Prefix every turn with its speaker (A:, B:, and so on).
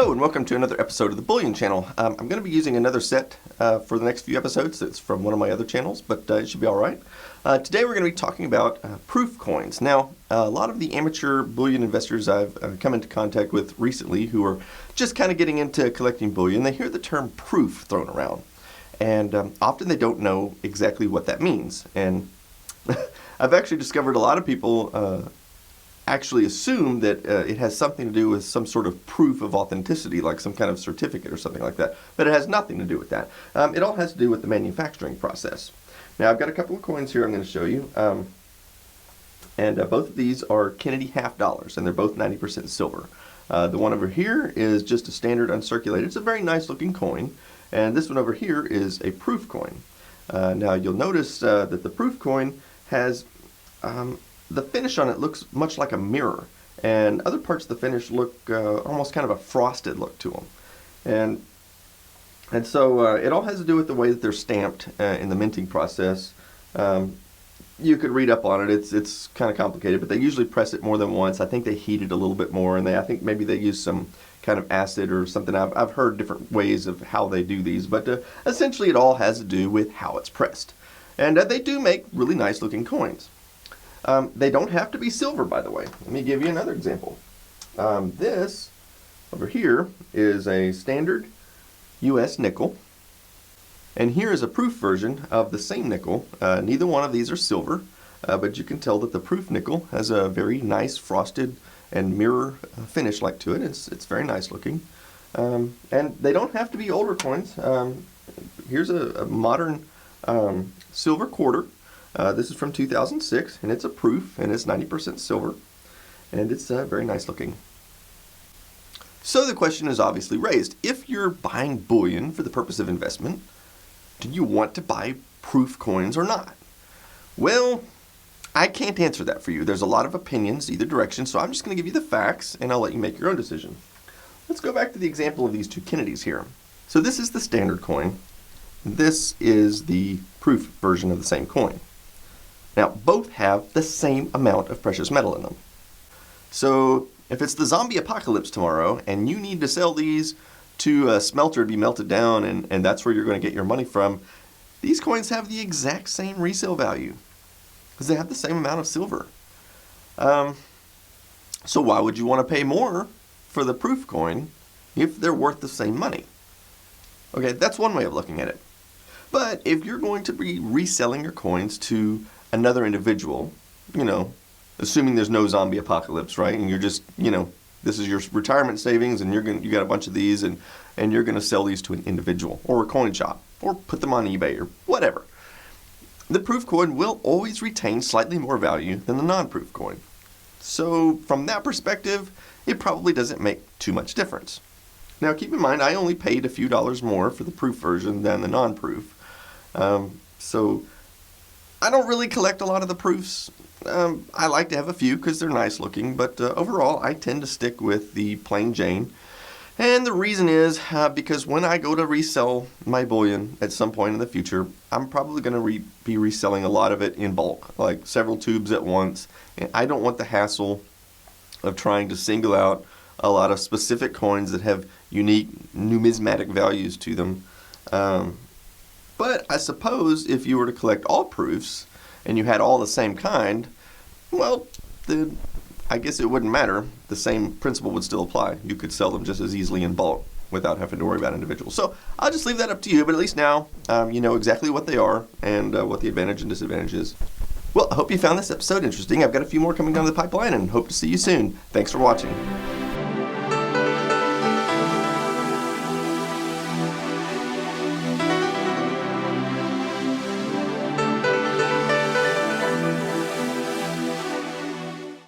A: Hello and welcome to another episode of the Bullion Channel. I'm going to be using another set for the next few episodes. It's from one of my other channels, but it should be alright. Today we're going to be talking about proof coins. Now, a lot of the amateur bullion investors I've come into contact with recently who are just kind of getting into collecting bullion, they hear the term proof thrown around. And often they don't know exactly what that means. And I've actually discovered a lot of people actually assume that it has something to do with some sort of proof of authenticity, like some kind of certificate or something like that. But it has nothing to do with that. It all has to do with the manufacturing process. Now, I've got a couple of coins here I'm going to show you. And both of these are Kennedy half dollars, and they're both 90% silver. The one over here is just a standard uncirculated. It's a very nice looking coin. And this one over here is a proof coin. Now, you'll notice that the proof coin has the finish on it looks much like a mirror, and other parts of the finish look almost kind of a frosted look to them. And so it all has to do with the way that they're stamped in the minting process. You could read up on it. It's kind of complicated, but they usually press it more than once. I think they heat it a little bit more, and I think maybe they use some kind of acid or something. I've heard different ways of how they do these, but essentially it all has to do with how it's pressed. And they do make really nice looking coins. They don't have to be silver, by the way. Let me give you another example. This over here is a standard US nickel. And here is a proof version of the same nickel. Neither one of these are silver, but you can tell that the proof nickel has a very nice frosted and mirror finish like to it. It's very nice looking. And they don't have to be older coins. Here's a modern silver quarter. This is from 2006, and it's a proof, and it's 90% silver, and it's very nice looking. So the question is obviously raised. If you're buying bullion for the purpose of investment, do you want to buy proof coins or not? Well, I can't answer that for you. There's a lot of opinions either direction, so I'm just going to give you the facts, and I'll let you make your own decision. Let's go back to the example of these two Kennedys here. So this is the standard coin. This is the proof version of the same coin. Now, both have the same amount of precious metal in them. So, if it's the zombie apocalypse tomorrow, and you need to sell these to a smelter to be melted down, and that's where you're going to get your money from, these coins have the exact same resale value, because they have the same amount of silver. So why would you want to pay more for the proof coin if they're worth the same money? Okay, that's one way of looking at it. But if you're going to be reselling your coins to another individual, assuming there's no zombie apocalypse, right? And you're just, this is your retirement savings, and you got a bunch of these, and you're going to sell these to an individual or a coin shop or put them on eBay or whatever. The proof coin will always retain slightly more value than the non-proof coin. So from that perspective, it probably doesn't make too much difference. Now keep in mind, I only paid a few dollars more for the proof version than the non-proof. So I don't really collect a lot of the proofs. I like to have a few because they're nice looking, but overall I tend to stick with the plain Jane. And the reason is because when I go to resell my bullion at some point in the future, I'm probably going to be reselling a lot of it in bulk, like several tubes at once. And I don't want the hassle of trying to single out a lot of specific coins that have unique numismatic values to them. But I suppose if you were to collect all proofs and you had all the same kind, well, then I guess it wouldn't matter. The same principle would still apply. You could sell them just as easily in bulk without having to worry about individuals. So I'll just leave that up to you, but at least now you know exactly what they are and what the advantage and disadvantage is. Well, I hope you found this episode interesting. I've got a few more coming down the pipeline and hope to see you soon. Thanks for watching.